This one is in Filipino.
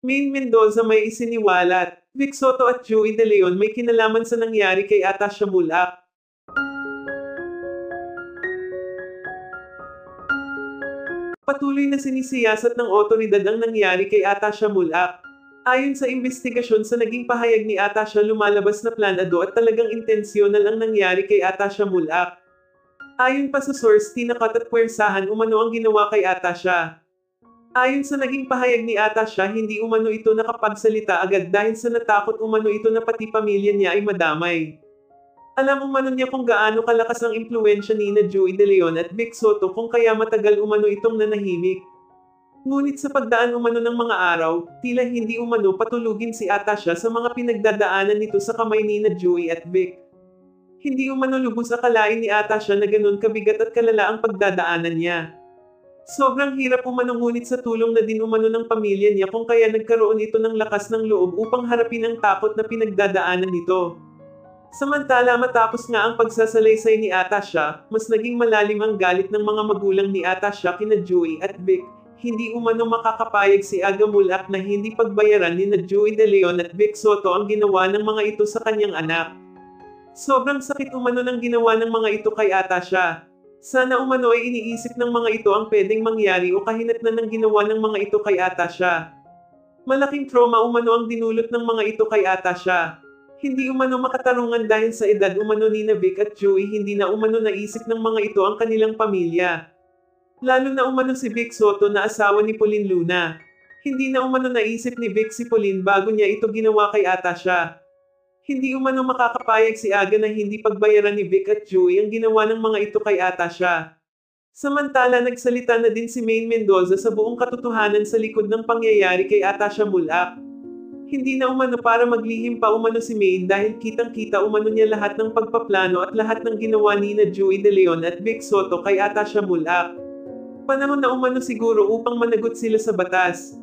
Maine Mendoza may isiniwalat, Vic Soto at Joey De Leon may kinalaman sa nangyari kay Atasha Mulak. Patuloy na sinisiyasat ng otoridad ang nangyari kay Atasha Mulak. Ayon sa investigasyon sa naging pahayag ni Atasha, lumalabas na planado at talagang intensyonal ang nangyari kay Atasha Mulak. Ayon pa sa source, tinakot at puwersahan umano ang ginawa kay Atasha. Ayon sa naging pahayag ni Atasha, hindi umano ito nakapagsalita agad dahil sa natakot umano ito na pati pamilya niya ay madamay. Alam umano niya kung gaano kalakas ang impluensya ni na Joey De Leon at Vic Soto kung kaya matagal umano itong nanahimik. Ngunit sa pagdaan umano ng mga araw, tila hindi umano patulugin si Atasha sa mga pinagdadaanan nito sa kamay ni na Joey at Vic. Hindi umano lubos akalain ni Atasha na ganun kabigat at kalala ang pagdadaanan niya. Sobrang hirap umano ngunit sa tulong na din umano ng pamilya niya kung kaya nagkaroon ito ng lakas ng loob upang harapin ang takot na pinagdadaanan nito. Samantala matapos nga ang pagsasalaysay ni Atasha, mas naging malalim ang galit ng mga magulang ni Atasha kina Joey at Vic. Hindi umano makakapayag si Aga Mulak na hindi pagbayaran ni na Joey De Leon at Vic Soto ang ginawa ng mga ito sa kanyang anak. Sobrang sakit umano ng ginawa ng mga ito kay Atasha. Sana umano ay iniisip ng mga ito ang pwedeng mangyari o kahinatnan ng ginawa ng mga ito kay Atasha. Malaking trauma umano ang dinulot ng mga ito kay Atasha. Hindi umano makatarungan dahil sa edad umano ni na Vic at Joey, hindi na umano naisip ng mga ito ang kanilang pamilya. Lalo na umano si Vic Soto na asawa ni Pauline Luna. Hindi na umano naisip ni Vic si Pauline bago niya ito ginawa kay Atasha. Hindi umano makakapayag si Aga na hindi pagbayaran ni Vic at Joey ang ginawa ng mga ito kay Atasha. Samantala nagsalita na din si Maine Mendoza sa buong katotohanan sa likod ng pangyayari kay Atasha Mulak. Hindi na umano para maglihim pa umano si Maine dahil kitang-kita umano niya lahat ng pagpaplano at lahat ng ginawa ni na Joey De Leon at Vic Soto kay Atasha Mulak. Panahon na umano siguro upang managot sila sa batas.